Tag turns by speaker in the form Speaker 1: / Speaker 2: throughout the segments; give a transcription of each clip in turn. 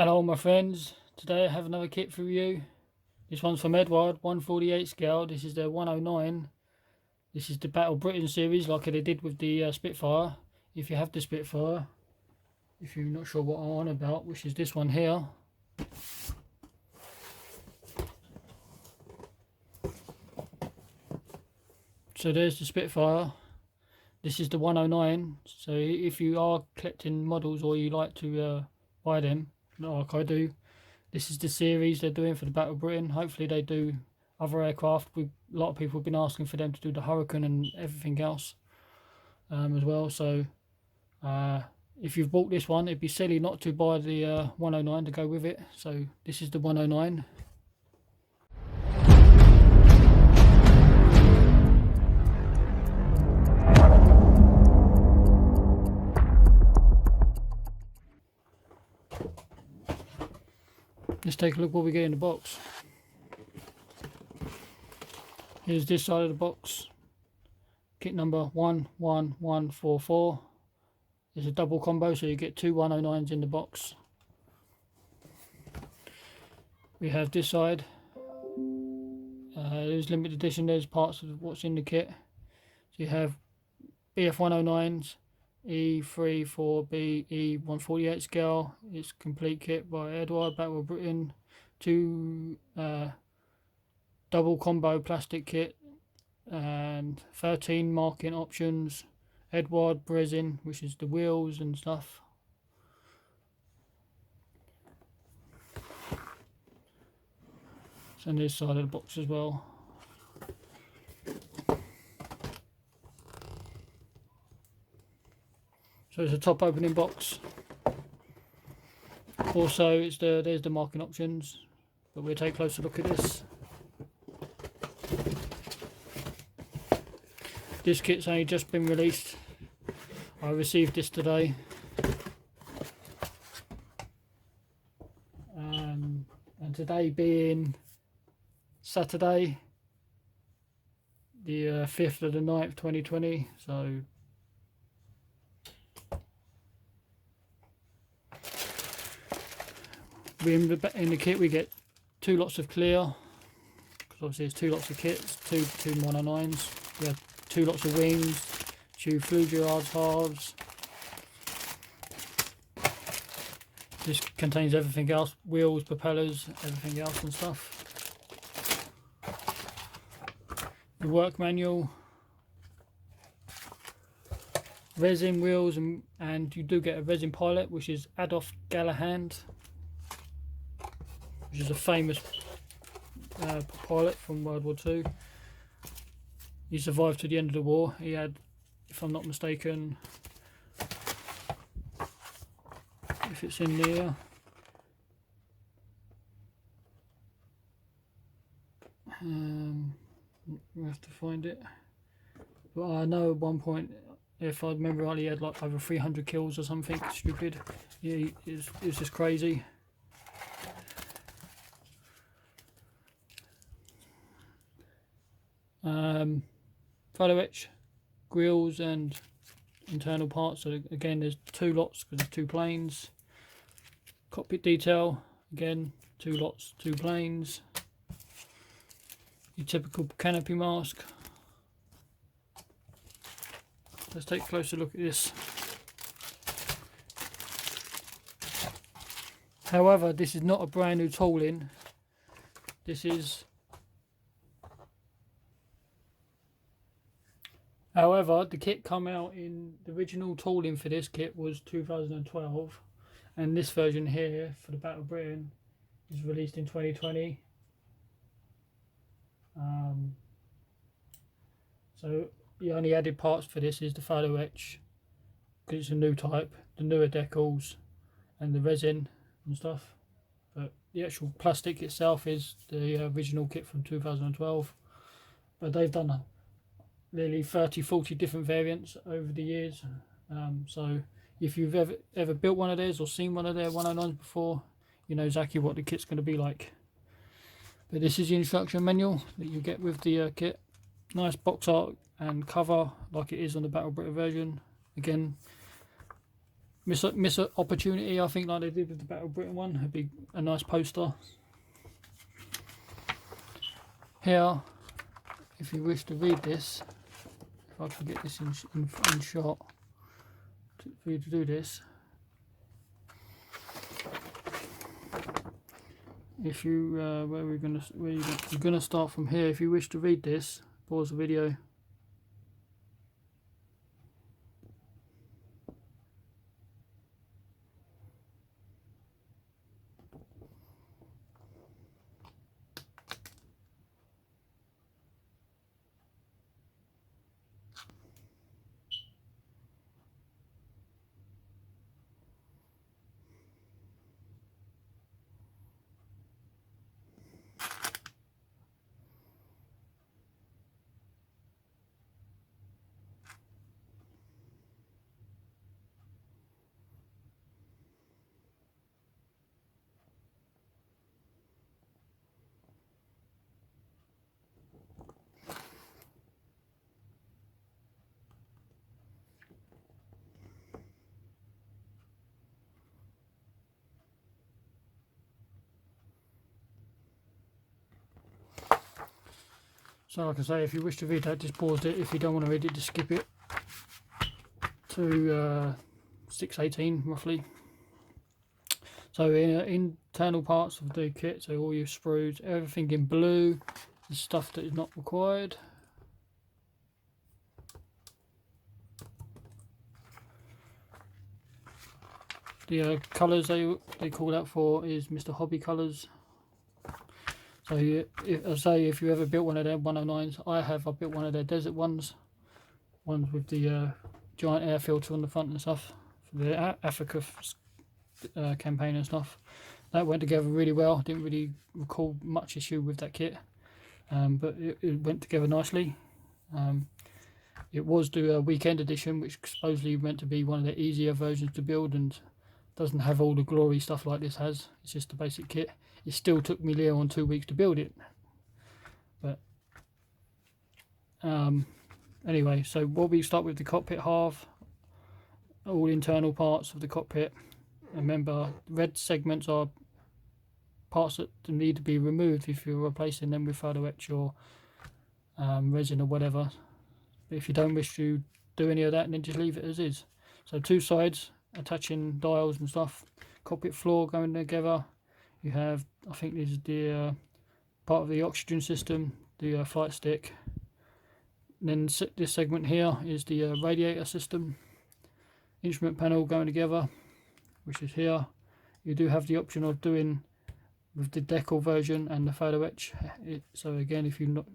Speaker 1: Hello my friends, today I have another kit for you. This one's from Eduard, 148 scale. This is the 109. This is the Battle Britain series like they did with the Spitfire. If you have the Spitfire, if you're not sure what I'm on about, which is this one here. So there's the Spitfire. This is the 109. So if you are collecting models or you like to buy them, like I do, this is the series they're doing for the Battle Britain. Hopefully they do other aircraft. A lot of people have been asking for them to do the Hurricane and everything else as well. So if you've bought this one, it'd be silly not to buy the 109 to go with it. So this is the 109. Let's take a look what we get in the box. Here's this side of the box. Kit number 11144. It's a double combo, so you get two 109s in the box. We have this side. There's limited edition, there's parts of what's in the kit. So you have Bf-109s, E3-4B E148 scale. It's complete kit by Eduard, Battle Britain. Two double combo plastic kit and 13 marking options. Eduard resin, which is the wheels and stuff. It's on this side of the box as well. So it's a top opening box. Also, there's the marking options, but we'll take a closer look at this. This kit's only just been released. I received this today. And today being Saturday, the 5th of the 9th, 2020. So in the kit we get two lots of clear, because obviously there's two lots of kits, two 109s. We have two lots of wings, two Gerard's halves. This contains everything else, wheels, propellers, everything else and stuff. The work manual, resin, wheels, and you do get a resin pilot, which is Adolf Galahand, which is a famous pilot from World War II. He survived to the end of the war. He had, if I'm not mistaken, if it's in there, we have to find it. But I know at one point, if I remember rightly, he had like over 300 kills or something stupid. Yeah, it was just crazy. Photo etch, grills and internal parts. So again, there's two lots because there's two planes. Cockpit detail, again, two lots, two planes. Your typical canopy mask. Let's take a closer look at this. However, this is not a brand new tooling. This is, however, the kit come out in, the original tooling for this kit was 2012, and this version here for the Battle Britain is released in 2020. So the only added parts for this is the photo etch, because it's a new type, the newer decals and the resin and stuff. But the actual plastic itself is the original kit from 2012. But they've done nearly 30-40 different variants over the years. So if you've ever built one of theirs or seen one of their 109s before, you know exactly what the kit's going to be like. But this is the instruction manual that you get with the kit. Nice box art and cover like it is on the Battle Britain version. Again, miss an opportunity, I think, like they did with the Battle of Britain one. It'd be a nice poster. Here, if you wish to read this, if I can get this in shot for you to do this. If you you're gonna start from here. If you wish to read this, pause the video. So like I say, if you wish to read that, just pause it. If you don't want to read it, just skip it to 6:18 roughly. So internal parts of the kit, so all your sprues, everything in blue, the stuff that is not required. The colours they call out for is Mr. Hobby colours. So if you ever built one of their 109s, I built one of their desert ones with the giant air filter on the front and stuff for the Africa campaign and stuff. That went together really well. Didn't really recall much issue with that kit, but it went together nicely. It was the weekend edition, which supposedly meant to be one of the easier versions to build and doesn't have all the glory stuff like this has. It's just a basic kit. It still took me near on 2 weeks to build it, but anyway, so we start with the cockpit half, all internal parts of the cockpit. Remember, red segments are parts that need to be removed if you're replacing them with photo etch or resin or whatever. But if you don't wish to do any of that, then just leave it as is. So two sides attaching dials and stuff, cockpit floor going together. You have, I think this is the part of the oxygen system, the flight stick. And then this segment here is the radiator system. Instrument panel going together, which is here. You do have the option of doing with the decal version and the photo etch. So again, if you're not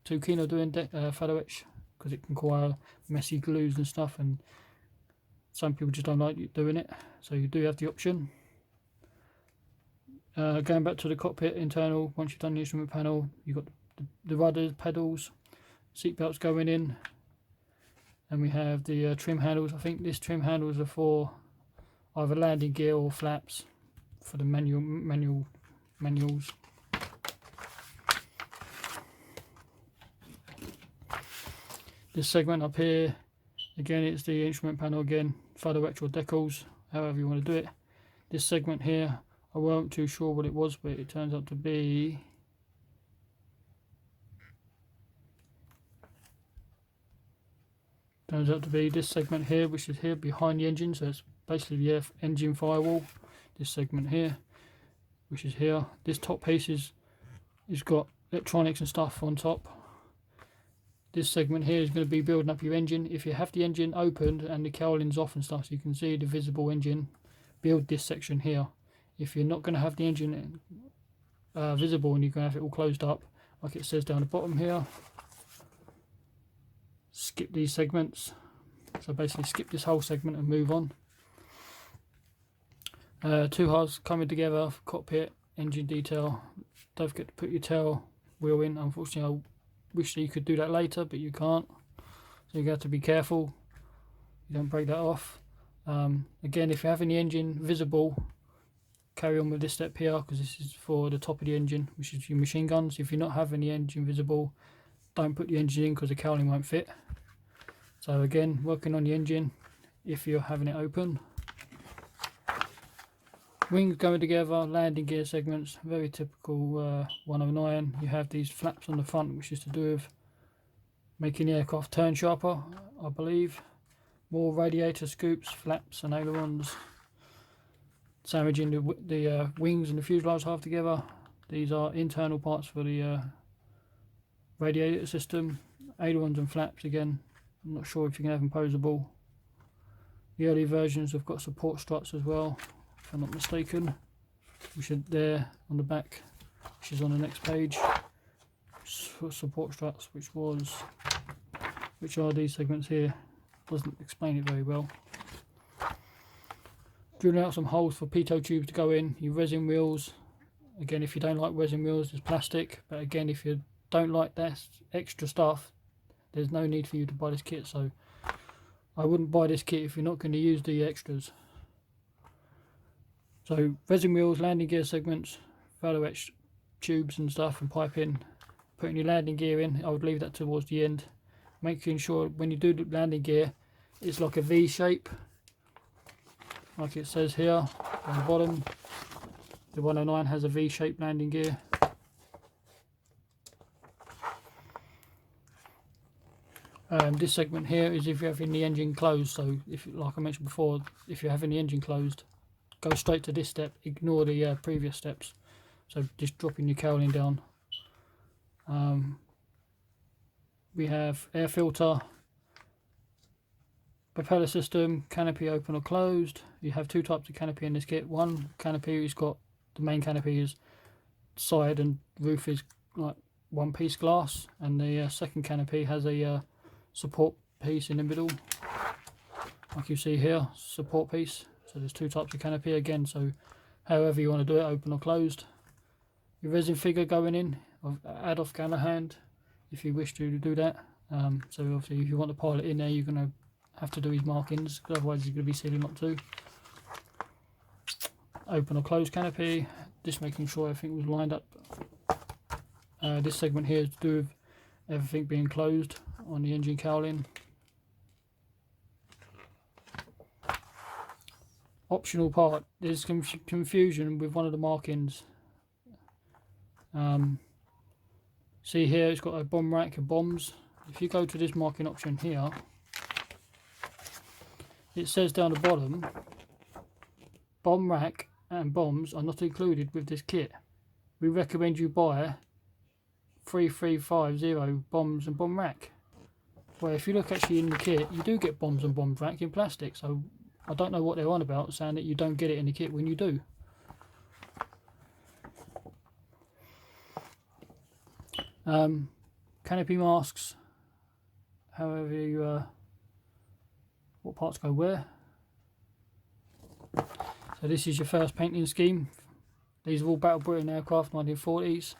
Speaker 1: too keen on doing photo etch, because it can require messy glues and stuff, and some people just don't like doing it, so you do have the option. Going back to the cockpit internal, once you've done the instrument panel, you've got the rudders, pedals, seat belts going in, and we have the trim handles. I think this trim handles are for either landing gear or flaps for the manuals. This segment up here, again, it's the instrument panel again, photo etch or decals, however you want to do it. This segment here, I wasn't too sure what it was, but it turns out to be this segment here, which is here behind the engine. So it's basically the engine firewall. This segment here, which is here. This top piece is got electronics and stuff on top. This segment here is going to be building up your engine. If you have the engine opened and the cowling's off and stuff, so you can see the visible engine, build this section here. If you're not going to have the engine visible and you're going to have it all closed up, like it says down the bottom here, skip these segments. So basically skip this whole segment and move on. Two halves coming together, cockpit, engine detail. Don't forget to put your tail wheel in. Unfortunately, I wish that you could do that later, but you can't. So you have to be careful you don't break that off. Again, if you're having the engine visible, carry on with this step here, because this is for the top of the engine, which is your machine guns. If you're not having the engine visible, don't put the engine in because the cowling won't fit. So again, working on the engine, if you're having it open, Wings going together, landing gear segments, very typical 109. You have these flaps on the front, which is to do with making the aircraft turn sharper, I believe. More radiator scoops, flaps and ailerons, sandwiching the wings and the fuselage half together. These are internal parts for the radiator system. Ailerons and flaps again, I'm not sure if you can have them posable. The early versions have got support struts as well, if I'm not mistaken, which are there on the back, which is on the next page. Support struts, which are these segments here. Doesn't explain it very well. Drilling out some holes for pitot tubes to go in. Your resin wheels, again, if you don't like resin wheels, there's plastic, but again, if you don't like that extra stuff, there's no need for you to buy this kit. So I wouldn't buy this kit if you're not going to use the extras. So resin wheels, landing gear segments, photo etch tubes and stuff, and piping. Putting your landing gear in, I would leave that towards the end. Making sure when you do the landing gear, it's like a V shape, like it says here on the bottom. The 109 has a V-shaped landing gear. This segment here is if you're having the engine closed. So, if, like I mentioned before, if you're having the engine closed, go straight to this step. Ignore the previous steps. So, just dropping your cowling down. We have air filter, propeller system, canopy open or closed. You have two types of canopy in this kit. One canopy is got, the main canopy is side and roof is like one piece glass, and the second canopy has a support piece in the middle, like you see here, support piece. So there's two types of canopy again, so however you want to do it, open or closed. Your resin figure going in, add off Galahand if you wish to do that. So obviously if you want the pilot in there, you're going to have to do his markings, because otherwise he's going to be silly not to. Open or close canopy, just making sure everything was lined up. This segment here is to do with everything being closed on the engine cowling. Optional part, there's confusion with one of the markings. See here, it's got a bomb rack of bombs. If you go to this marking option here, it says down the bottom, bomb rack and bombs are not included with this kit. We recommend you buy 3350 bombs and bomb rack. Well, if you look actually in the kit, you do get bombs and bomb rack in plastic, so I don't know what they're on about saying that you don't get it in the kit when you do. Canopy masks, however you what parts go where. So this is your first painting scheme. These are all Battle Britain aircraft, 1940s.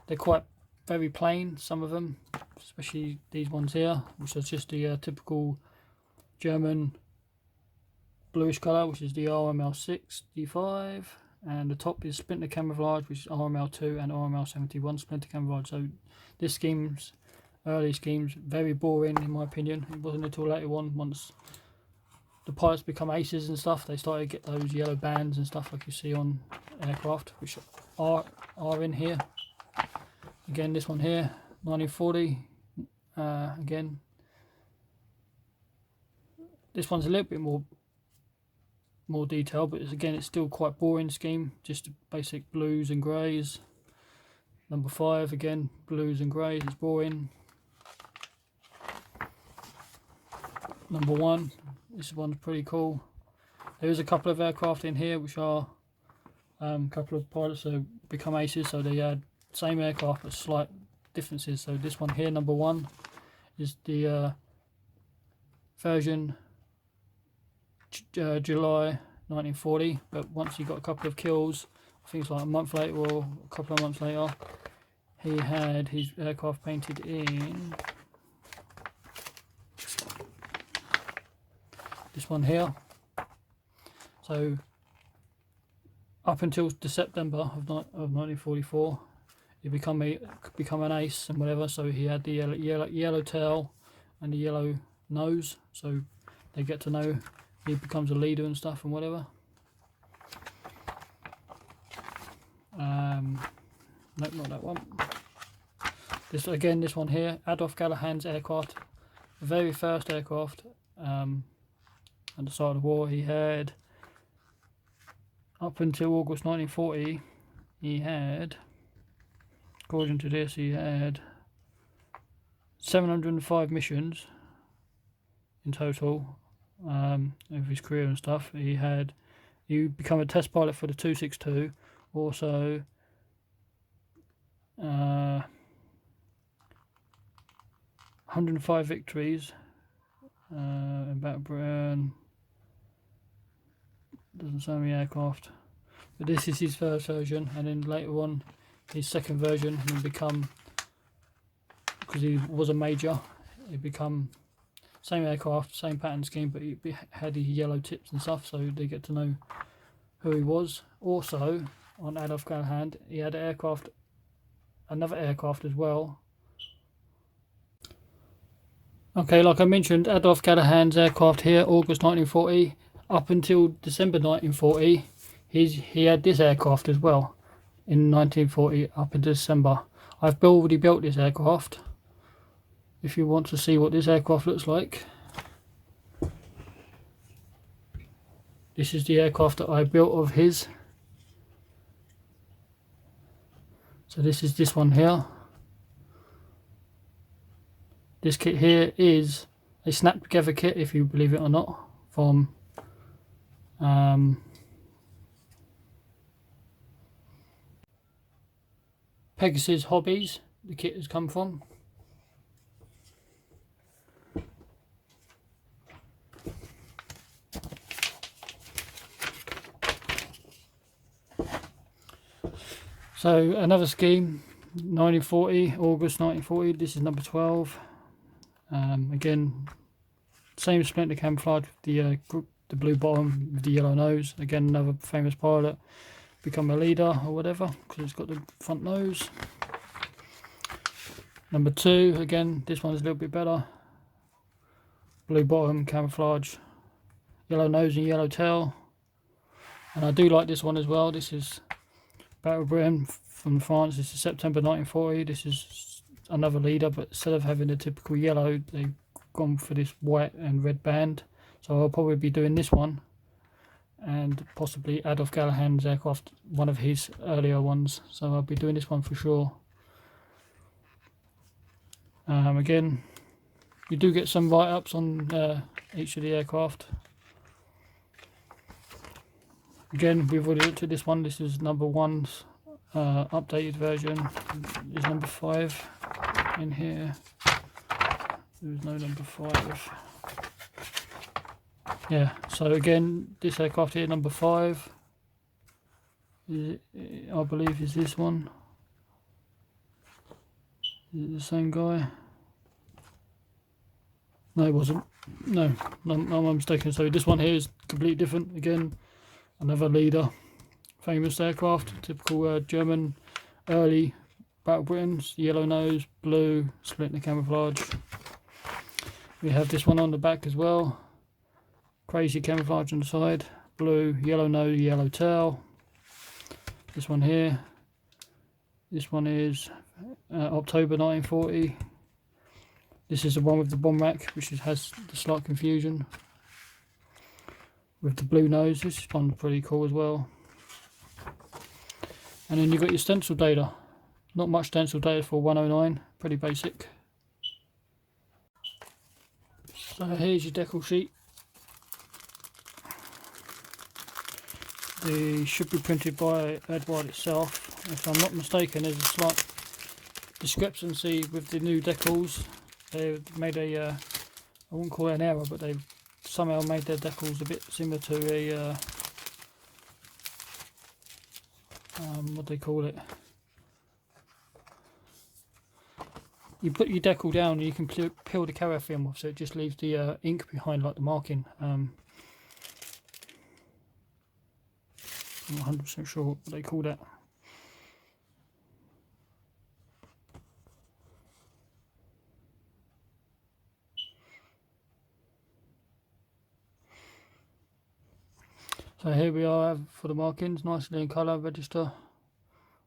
Speaker 1: They're quite very plain, some of them, especially these ones here, which are just the typical German bluish colour, which is the RML6 D5, and the top is splinter camouflage, which is RML2 and RML71 splinter camouflage. So this scheme's, early schemes, very boring in my opinion. It wasn't until later on, once the pilots become aces and stuff, they started to get those yellow bands and stuff like you see on aircraft, which are in here. Again, this one here, 1940. Again, this one's a little bit more detailed, but it's still quite boring scheme, just basic blues and greys. Number 5, again, blues and greys, it's boring. Number 1, this one's pretty cool. There is a couple of aircraft in here which are a couple of pilots that have become aces, so they had same aircraft but slight differences. So this one here, number 1, is the version July 1940, but once he got a couple of kills, I think it's like a month later or a couple of months later, he had his aircraft painted in this one here. So up until the September of 1944, he become an ace and whatever. So he had the yellow tail and the yellow nose. So they get to know he becomes a leader and stuff and whatever. Nope, not that one. This again, this one here, Adolf Galahad's aircraft, the very first aircraft at the start of the war. He had, up until August 1940, he had, according to this, he had 705 missions in total of his career and stuff. He become a test pilot for the 262, also 105 victories about Britain. Doesn't show me aircraft, but this is his first version, and then later on his second version will become, because he was a major, it become same aircraft, same pattern scheme, but he had his yellow tips and stuff, so they get to know who he was. Also on Adolf Galahad, he had another aircraft as well. Okay, like I mentioned, Adolf Galahad's aircraft here, August 1940, up until December 1940, he had this aircraft as well, in 1940 up until December. I've already built this aircraft, if you want to see what this aircraft looks like. This is the aircraft that I built of his. So this is this one here. This kit here is a snap together kit, if you believe it or not, from Pegasus Hobbies. The kit has come from. So another scheme, 1940, August 1940. This is number 12. Again, same splinter camouflage with the blue bottom with the yellow nose. Again, another famous pilot, become a leader or whatever, because it's got the front nose. Number 2, again, this one is a little bit better. Blue bottom, camouflage, yellow nose and yellow tail. And I do like this one as well. This is Battle Britain from France. This is September 1940. This is another leader, but instead of having the typical yellow, they've gone for this white and red band. So I'll probably be doing this one, and possibly Adolf Galahad's aircraft, one of his earlier ones. So I'll be doing this one for sure. Again, you do get some write-ups on each of the aircraft. Again, we've already looked at this one. This is number 1's updated version. Is number 5 in here? There's no number 5. Yeah, so again, this aircraft here, number 5, I believe is this one. Is it the same guy? No, it wasn't. No, I'm mistaken. So this one here is completely different. Again, another leader, famous aircraft, typical German early Battle Britons, yellow nose, blue, splinter camouflage. We have this one on the back as well, crazy camouflage on the side, blue, yellow nose, yellow tail. This one here, this one is October 1940. This is the one with the bomb rack, which has the slight confusion with the blue nose. This one's pretty cool as well. And then you've got your stencil data. Not much stencil data for 109, pretty basic. So here's your decal sheet. They should be printed by Eduard itself. If I'm not mistaken, there's a slight discrepancy with the new decals. They made a, I wouldn't call it an error, but they've somehow made their decals a bit similar to a, what do they call it? You put your decal down and you can peel the carrier film off, so it just leaves the ink behind, like the marking. I'm not 100% sure what they call that. So here we are for the markings, nicely in colour, register.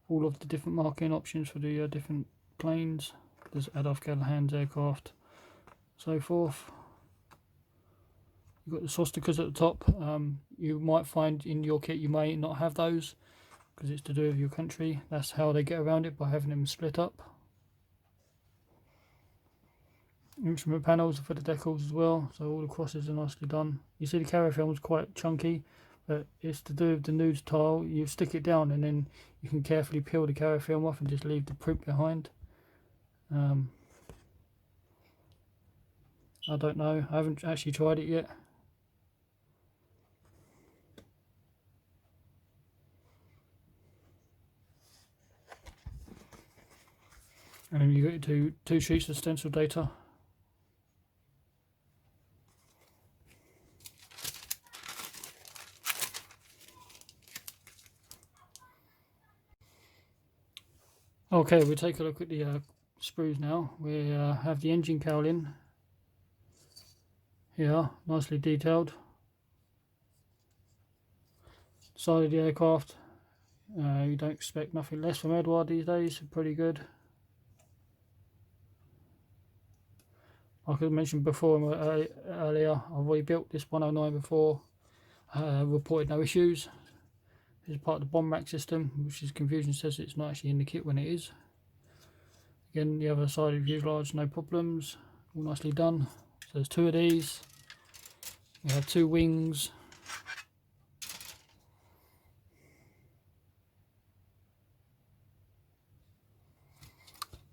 Speaker 1: all of the different marking options for the different planes. There's Adolf Hands aircraft, so forth. You've got the swastikas at the top. You might find in your kit you may not have those because it's to do with your country. That's how they get around it, by having them split up. Instrument panels for the decals as well, so all the crosses are nicely done. You see the carrier film is quite chunky, but it's to do with the nude tile. You stick it down and then you can carefully peel the carrier film off and just leave the print behind. I don't know, I haven't actually tried it yet. And then you get two sheets of stencil data. Okay, we'll take a look at the sprues now. We have the engine cowl in here, nicely detailed. Side of the aircraft, you don't expect nothing less from Eduard these days, pretty good. Like I mentioned before earlier, I've already built this 109 before, reported no issues. It's part of the bomb rack system, which is confusion, says it's not actually in the kit when it is. Again, the other side of fuselage, no problems, all nicely done. So there's two of these. We have two wings.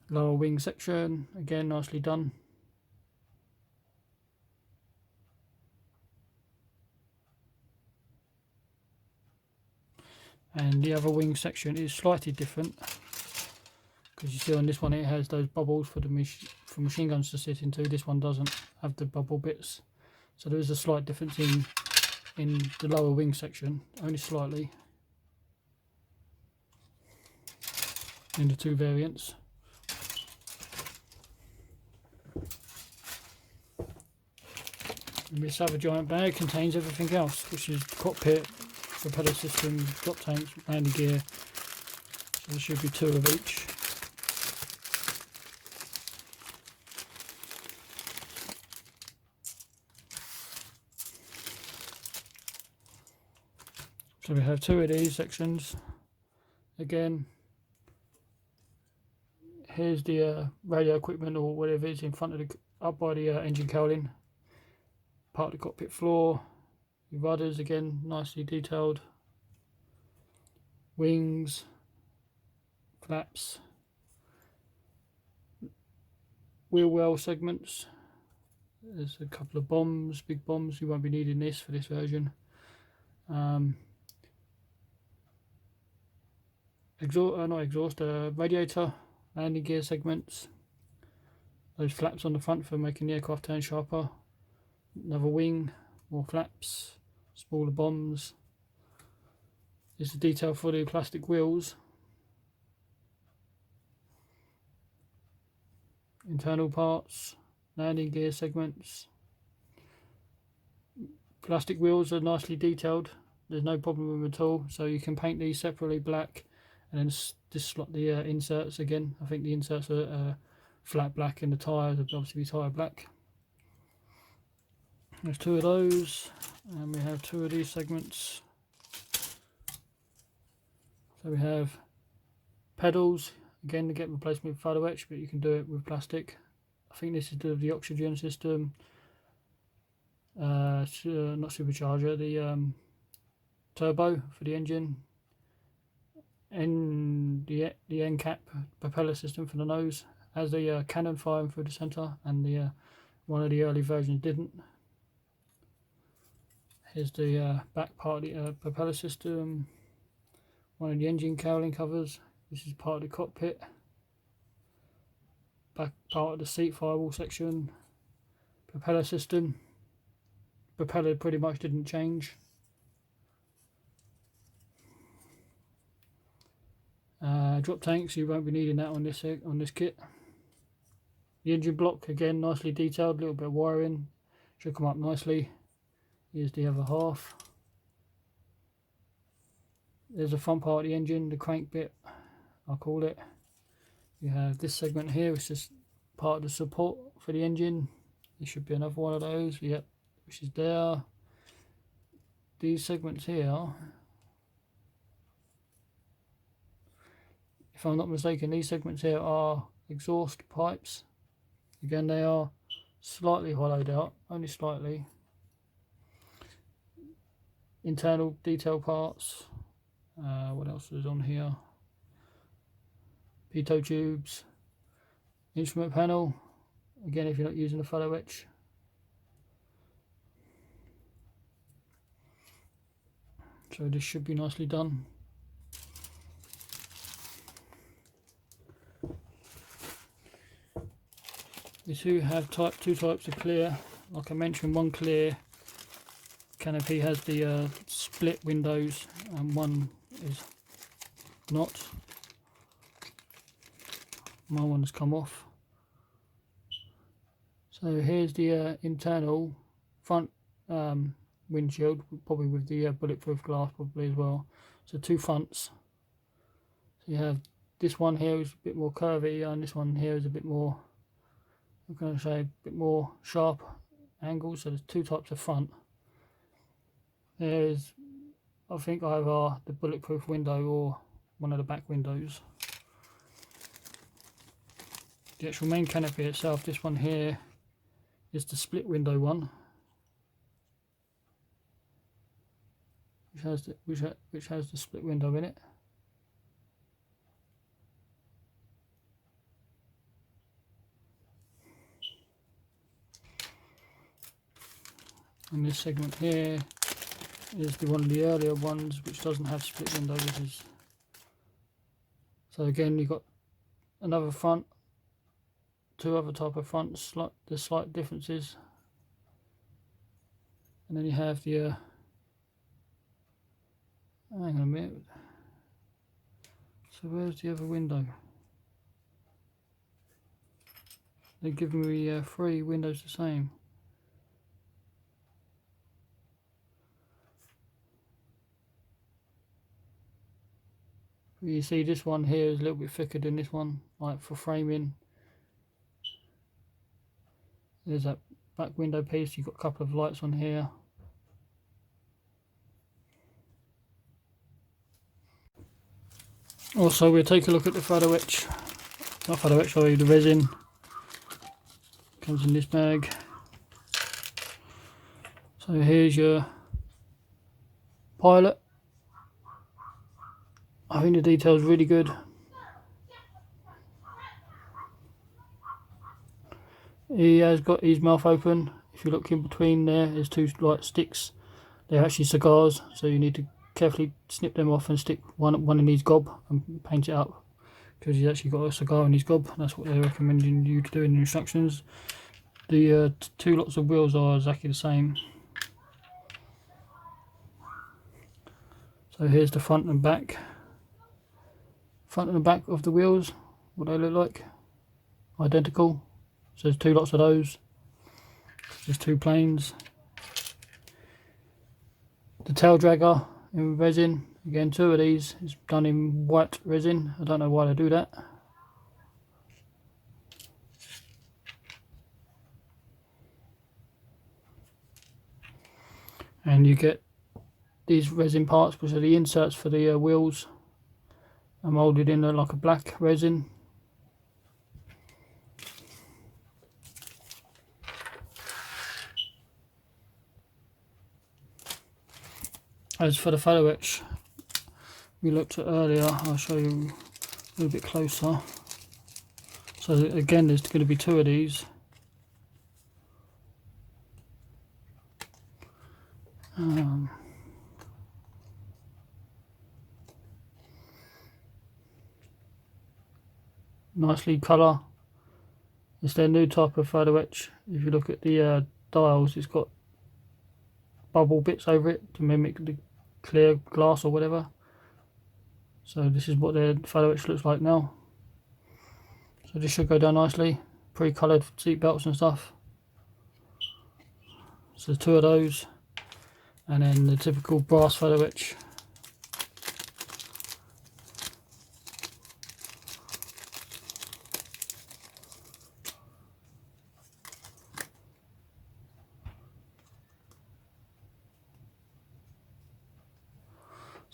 Speaker 1: Lower wing section, again nicely done. And the other wing section is slightly different, because you see on this one it has those bubbles for machine guns to sit into. This one doesn't have the bubble bits, so there is a slight difference in the lower wing section, only slightly, in the two variants. And this other giant bag contains everything else, which is the cockpit, propeller system, drop tanks, landing gear. So there should be two of each. So we have two of these sections. Again, here's the radio equipment or whatever is in front of up by the engine cowling. Part of the cockpit floor. Your rudders again nicely detailed. Wings, flaps, wheel well segments. There's a couple of bombs, big bombs. You won't be needing this for this version. Radiator, landing gear segments. Those flaps on the front for making the aircraft turn sharper. Another wing, more flaps, smaller bombs. This is the detail for the plastic wheels. Internal parts, landing gear segments. Plastic wheels are nicely detailed. There's no problem with them at all. So you can paint these separately black and then just slot the inserts again. I think the inserts are flat black and the tyres would obviously be tyre black. There's two of those, and we have two of these segments. So we have pedals, again to get replacement with photo etch, but you can do it with plastic. I think this is the oxygen system, not supercharger, the turbo for the engine, and the end cap propeller system for the nose. Has the cannon firing through the centre, and the one of the early versions didn't. Here's the back part of the propeller system, one of the engine cowling covers. This is part of the cockpit, back part of the seat firewall section, propeller system. Propeller pretty much didn't change. Drop tanks, you won't be needing that on this kit. The engine block, again nicely detailed, a little bit of wiring, should come up nicely. Here's the other half. There's the front part of the engine, the crank bit, I'll call it. You have this segment here, which is part of the support for the engine. There should be another one of those, yep, which is there. These segments here, if I'm not mistaken, these segments here are exhaust pipes. Again, they are slightly hollowed out, only slightly. Internal detail parts. What else is on here? Pitot tubes. Instrument panel. Again, if you're not using a photo etch. So this should be nicely done. We do have two types of clear. Like I mentioned, one clear. Canopy has the split windows, and one is not. My one has come off. So here's the internal front windshield, probably with the bulletproof glass probably as well. So two fronts. So you have this one here is a bit more curvy, and this one here is a bit more, I'm going to say, a bit more sharp angle. So there's two types of front. There is, I think, either the bulletproof window or one of the back windows. The actual main canopy itself, this one here is the split window one, which has the split window in it. And this segment here is one of the earlier ones which doesn't have split windows. So again, you've got another front, two other type of fronts, the slight differences, and then you have the hang on a minute, so where's the other window? They're giving me 3 windows the same. You see this one here is a little bit thicker than this one, like for framing. There's that back window piece, you've got a couple of lights on here. Also, we'll take a look at the photo etch. Not photo etch, sorry, the resin. Comes in this bag. So here's your pilot. I think the detail's really good. He has got his mouth open. If you look in between there's 2 like sticks. They're actually cigars, so you need to carefully snip them off and stick one in his gob and paint it up, because he's actually got a cigar in his gob. That's what they're recommending you to do in the instructions. The 2 lots of wheels are exactly the same. So here's the front and back. Front and the back of the wheels, what they look like, identical. So there's 2 lots of those. There's 2 planes. The tail dragger in resin, again 2 of these. It's done in white resin. I don't know why they do that. And you get these resin parts, which are the inserts for the wheels, are moulded in like a black resin. As for the photo etch we looked at earlier, I'll show you a little bit closer. So again, there's going to be 2 of these. Nicely colour. It's their new type of photo etch. If you look at the dials, it's got bubble bits over it to mimic the clear glass or whatever. So this is what their photo etch looks like now. So this should go down nicely. Pre-coloured seat belts and stuff. So 2 of those, and then the typical brass photo etch.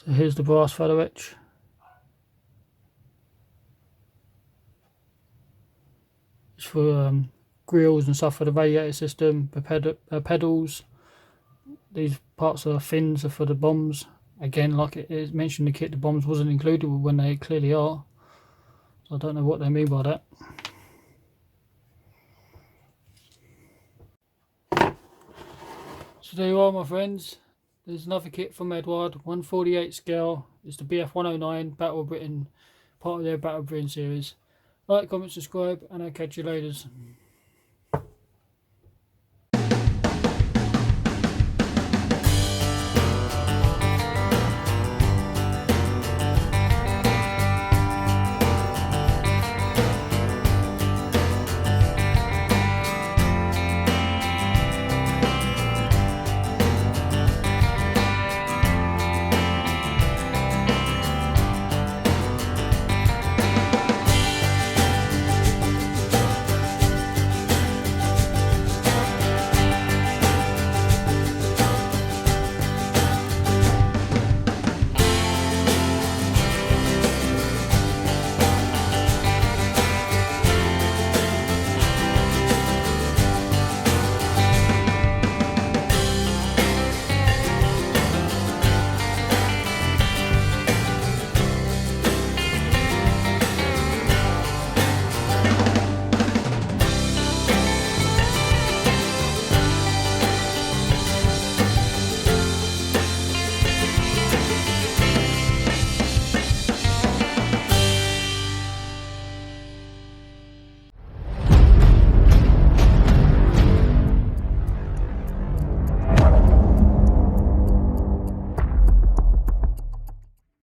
Speaker 1: So here's the brass photo etch. It's for grills and stuff for the radiator system, pedals. These parts are fins are for the bombs. Again, like it is mentioned in the kit, the bombs wasn't included when they clearly are. So I don't know what they mean by that. So there you are, my friends. There's another kit from Eduard, 1/48 scale. It's the Bf-109 Battle of Britain, part of their Battle of Britain series. Like, comment, subscribe, and I'll catch you later.